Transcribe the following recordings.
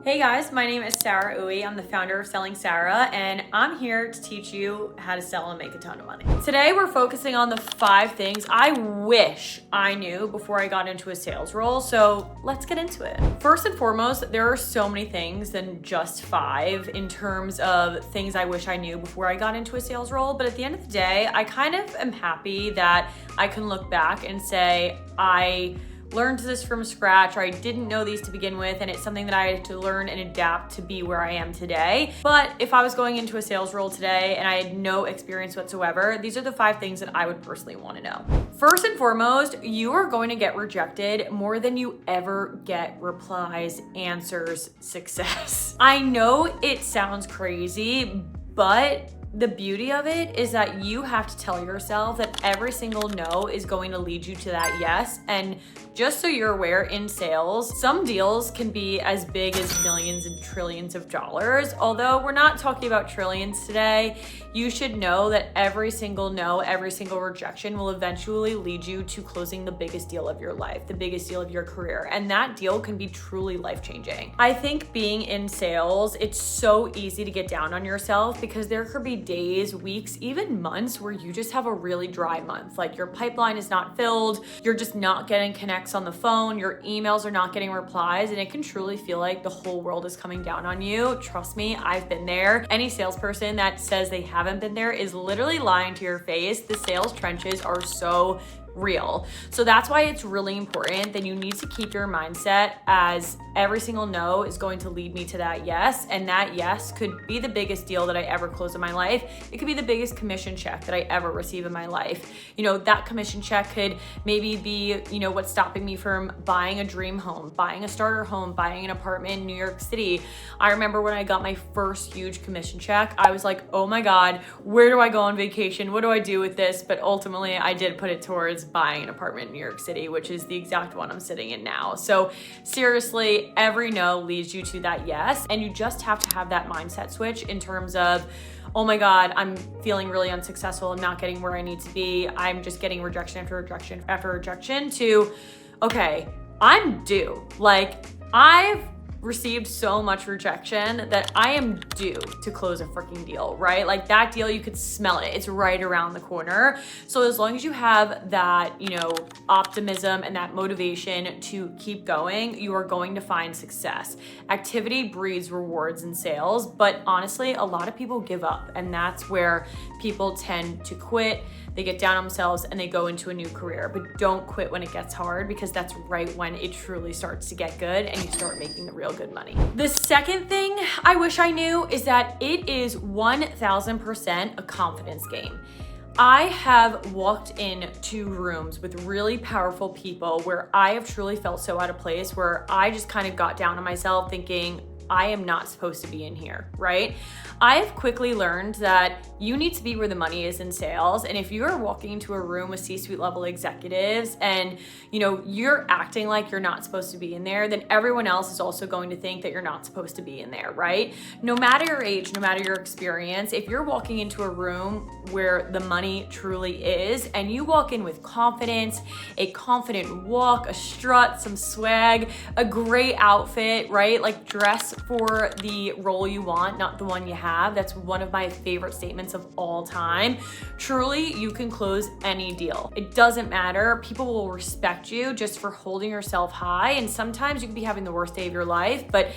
Hey guys, my name is Sara Uy. I'm the founder of SellingSara, and I'm here to teach you how to sell and make a ton of money. Today, we're focusing on the 5 things I wish I knew before I got into a sales role, so let's get into it. First and foremost, there are so many things than just 5 in terms of things I wish I knew before I got into a sales role, but at the end of the day, I kind of am happy that I can look back and say, I learned this from scratch, or I didn't know these to begin with, and it's something that I had to learn and adapt to be where I am today. But if I was going into a sales role today and I had no experience whatsoever, these are the 5 things that I would personally want to know. First and foremost, you are going to get rejected more than you ever get replies, answers, success. I know it sounds crazy, but the beauty of it is that you have to tell yourself that every single no is going to lead you to that yes. And just so you're aware, in sales, some deals can be as big as millions and trillions of dollars. Although we're not talking about trillions today, you should know that every single no, every single rejection will eventually lead you to closing the biggest deal of your life, the biggest deal of your career. And that deal can be truly life-changing. I think being in sales, it's so easy to get down on yourself because there could be days, weeks, even months where you just have a really dry month. Like your pipeline is not filled, you're just not getting connects on the phone, your emails are not getting replies, and it can truly feel like the whole world is coming down on you. Trust me, I've been there. Any salesperson that says they haven't been there is literally lying to your face. The sales trenches are so real. So that's why it's really important that you need to keep your mindset as every single no is going to lead me to that yes. And that yes could be the biggest deal that I ever close in my life. It could be the biggest commission check that I ever receive in my life. You know, that commission check could maybe be, what's stopping me from buying a dream home, buying a starter home, buying an apartment in New York City. I remember when I got my first huge commission check, I was like, oh my God, where do I go on vacation? What do I do with this? But ultimately I did put it towards buying an apartment in New York City, which is the exact one I'm sitting in now. So seriously, every no leads you to that yes. And you just have to have that mindset switch in terms of, oh my God, I'm feeling really unsuccessful. I'm not getting where I need to be. I'm just getting rejection after rejection after rejection to, okay, I'm due. Like I've received so much rejection that I am due to close a freaking deal, right? Like that deal, you could smell it. It's right around the corner. So as long as you have that, optimism and that motivation to keep going, you are going to find success. Activity breeds rewards in sales, but honestly, a lot of people give up, and that's where people tend to quit. They get down on themselves and they go into a new career, but don't quit when it gets hard, because that's right when it truly starts to get good and you start making the real good money. The second thing I wish I knew is that it is 1000% a confidence game. I have walked into rooms with really powerful people where I have truly felt so out of place, where I just kind of got down on myself thinking, I am not supposed to be in here, right? I have quickly learned that you need to be where the money is in sales. And if you're walking into a room with C-suite level executives and you're acting like you're not supposed to be in there, then everyone else is also going to think that you're not supposed to be in there, right? No matter your age, no matter your experience, if you're walking into a room where the money truly is, and you walk in with confidence, a confident walk, a strut, some swag, a great outfit, right? Like dress for the role you want, not the one you have. That's one of my favorite statements of all time. Truly, you can close any deal. It doesn't matter. People will respect you just for holding yourself high. And sometimes you can be having the worst day of your life, but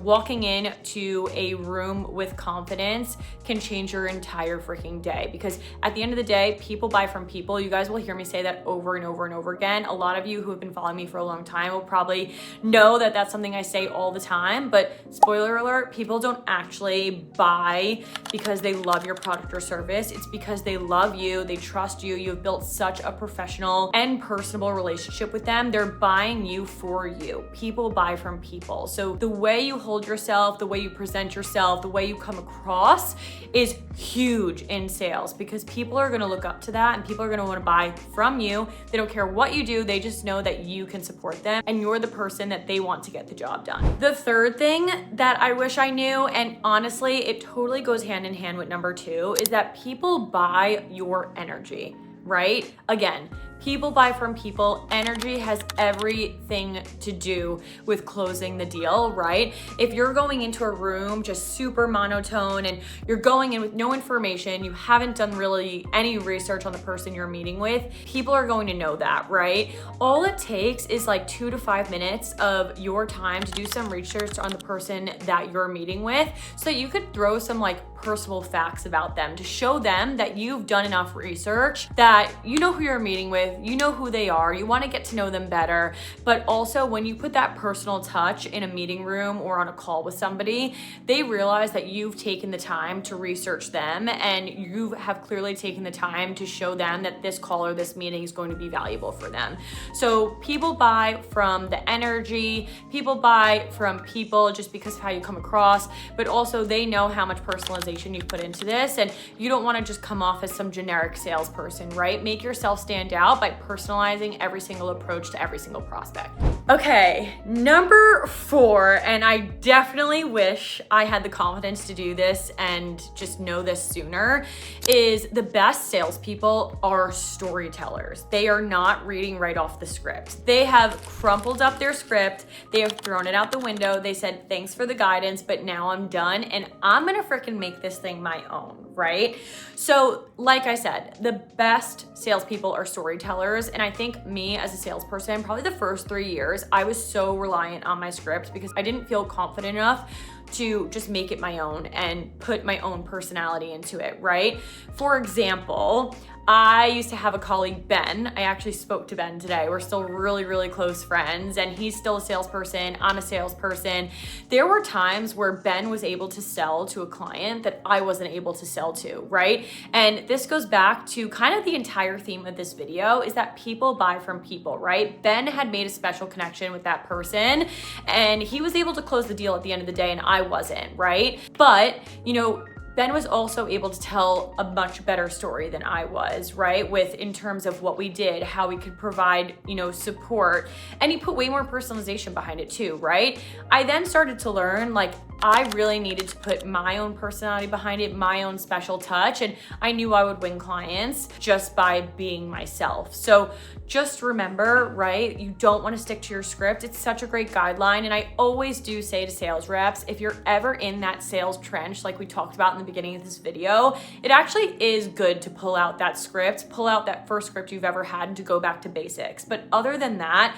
walking into a room with confidence can change your entire freaking day. Because at the end of the day, people buy from people. You guys will hear me say that over and over and over again. A lot of you who have been following me for a long time will probably know that that's something I say all the time, but spoiler alert, people don't actually buy because they love your product or service. It's because they love you, they trust you, you've built such a professional and personable relationship with them. They're buying you for you. People buy from people. So the way you hold yourself, the way you present yourself, the way you come across is huge in sales, because people are gonna look up to that and people are gonna wanna buy from you. They don't care what you do, they just know that you can support them and you're the person that they want to get the job done. The third thing that I wish I knew, and honestly, it totally goes hand in hand with number 2, is that people buy your energy, right? Again, People buy from people. Energy has everything to do with closing the deal, right? If you're going into a room just super monotone and you're going in with no information, you haven't done really any research on the person you're meeting with, people are going to know that, right? All it takes is like 2 to 5 minutes of your time to do some research on the person that you're meeting with so that you could throw some like personal facts about them to show them that you've done enough research, that you know who you're meeting with, you know who they are, you want to get to know them better. But also when you put that personal touch in a meeting room or on a call with somebody, they realize that you've taken the time to research them and you have clearly taken the time to show them that this call or this meeting is going to be valuable for them. So people buy from the energy, people buy from people just because of how you come across, but also they know how much personalization you put into this, and you don't want to just come off as some generic salesperson, right? Make yourself stand out by personalizing every single approach to every single prospect. Okay, number 4, and I definitely wish I had the confidence to do this and just know this sooner, is the best salespeople are storytellers. They are not reading right off the script. They have crumpled up their script, they have thrown it out the window, they said, thanks for the guidance, but now I'm done and I'm gonna freaking make this thing my own, right? So like I said, the best salespeople are storytellers. And I think me as a salesperson, probably the first 3 years, I was so reliant on my script because I didn't feel confident enough to just make it my own and put my own personality into it, right? For example, I used to have a colleague, Ben. I actually spoke to Ben today. We're still really, really close friends, and he's still a salesperson. I'm a salesperson. There were times where Ben was able to sell to a client that I wasn't able to sell to, right? And this goes back to kind of the entire theme of this video is that people buy from people, right? Ben had made a special connection with that person, and he was able to close the deal at the end of the day, and I wasn't, right? But, you know, Ben was also able to tell a much better story than I was, right? With in terms of what we did, how we could provide, you know, support, and he put way more personalization behind it too, right? I then started to learn like I really needed to put my own personality behind it, my own special touch, and I knew I would win clients just by being myself. So just remember, right? You don't want to stick to your script. It's such a great guideline. And I always do say to sales reps, if you're ever in that sales trench, like we talked about in the beginning of this video, it actually is good to pull out that script, pull out that first script you've ever had and to go back to basics. But other than that,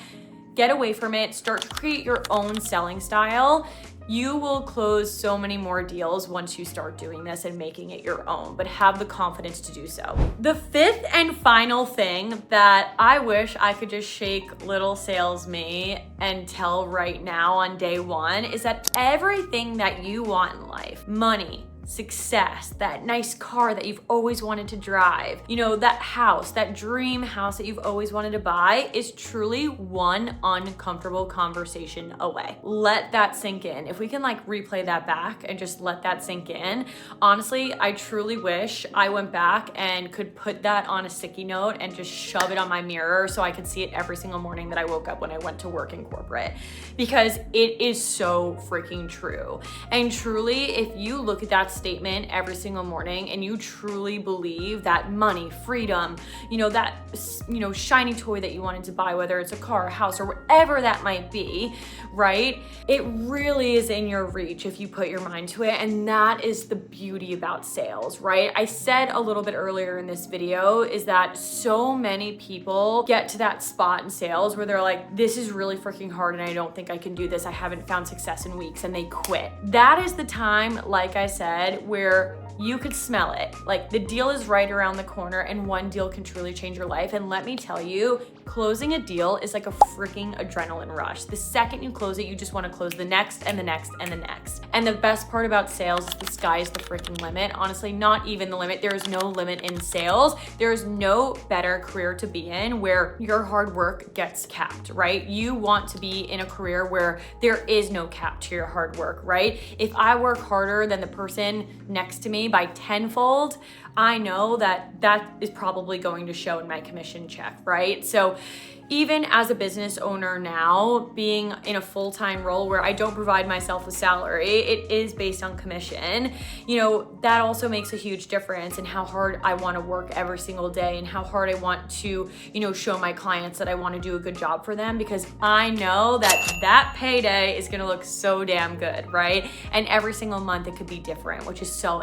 get away from it, start to create your own selling style. You will close so many more deals once you start doing this and making it your own, but have the confidence to do so. The 5th and final thing that I wish I could just shake little sales me and tell right now on day 1 is that everything that you want in life, money, success, that nice car that you've always wanted to drive, you know, that house, that dream house that you've always wanted to buy is truly one uncomfortable conversation away. Let that sink in. If we can like replay that back and just let that sink in, honestly, I truly wish I went back and could put that on a sticky note and just shove it on my mirror so I could see it every single morning that I woke up when I went to work in corporate, because it is so freaking true. And truly, if you look at that statement every single morning and you truly believe that money, freedom, you know, that, you know, shiny toy that you wanted to buy, whether it's a car, a house, or whatever that might be, right? It really is in your reach if you put your mind to it. And that is the beauty about sales, right? I said a little bit earlier in this video is that so many people get to that spot in sales where they're like, this is really freaking hard and I don't think I can do this. I haven't found success in weeks, and they quit. That is the time, like I said, where you could smell it. Like the deal is right around the corner and one deal can truly change your life. And let me tell you, closing a deal is like a freaking adrenaline rush. The second you close it, you just want to close the next and the next and the next. And the best part about sales is the sky is the freaking limit. Honestly, not even the limit. There is no limit in sales. There is no better career to be in where your hard work gets capped, right? You want to be in a career where there is no cap to your hard work, right? If I work harder than the person next to me by tenfold, I know that that is probably going to show in my commission check, right? So even as a business owner now, being in a full-time role where I don't provide myself with salary, it is based on commission, you know, that also makes a huge difference in how hard I want to work every single day and how hard I want to, you know, show my clients that I want to do a good job for them, because I know that payday is going to look so damn good, right? And every single month it could be different, which is so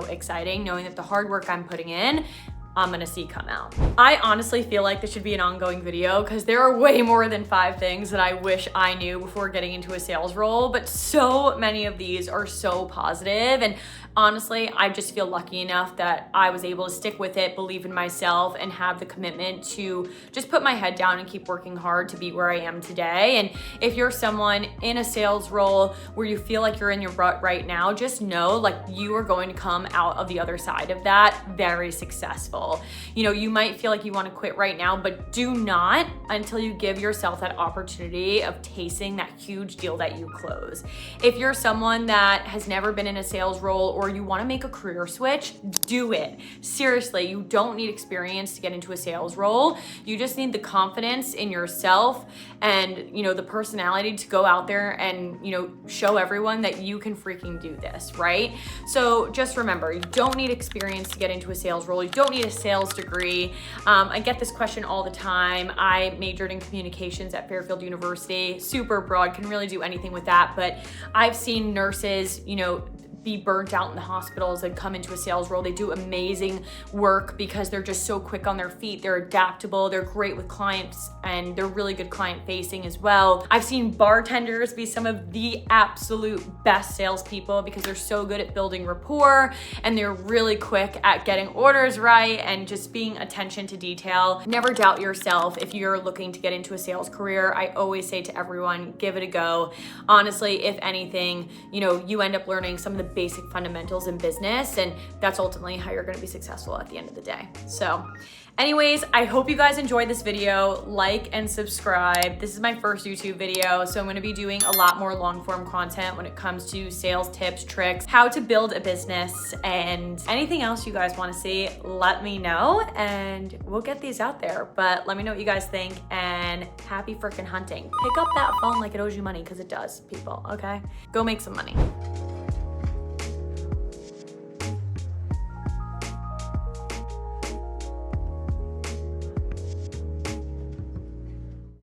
exciting, knowing that the hard work I'm putting in, I'm gonna see come out. I honestly feel like this should be an ongoing video because there are way more than 5 things that I wish I knew before getting into a sales role, but so many of these are so positive. And honestly, I just feel lucky enough that I was able to stick with it, believe in myself, and have the commitment to just put my head down and keep working hard to be where I am today. And if you're someone in a sales role where you feel like you're in your rut right now, just know like you are going to come out of the other side of that very successful. You know, you might feel like you want to quit right now, but do not until you give yourself that opportunity of tasting that huge deal that you close. If you're someone that has never been in a sales role or you want to make a career switch, do it. Seriously, you don't need experience to get into a sales role. You just need the confidence in yourself and, you know, the personality to go out there and, you know, show everyone that you can freaking do this, right? So just remember, you don't need experience to get into a sales role. You don't need a sales degree. I get this question all the time. I majored in communications at Fairfield University, super broad, can really do anything with that. But I've seen nurses, you know, be burnt out in the hospitals and come into a sales role. They do amazing work because they're just so quick on their feet. They're adaptable. They're great with clients and they're really good client facing as well. I've seen bartenders be some of the absolute best salespeople because they're so good at building rapport and they're really quick at getting orders right and just being attention to detail. Never doubt yourself if you're looking to get into a sales career. I always say to everyone, give it a go. Honestly, if anything, you know, you end up learning some of the basic fundamentals in business, and that's ultimately how you're going to be successful at the end of the day. So anyways, I hope you guys enjoyed this video. Like and subscribe. This is my first YouTube video, so I'm going to be doing a lot more long form content when it comes to sales tips, tricks, how to build a business, and anything else you guys want to see, let me know and we'll get these out there. But let me know what you guys think, and happy freaking hunting. Pick up that phone like it owes you money, because it does, people, okay? Go make some money.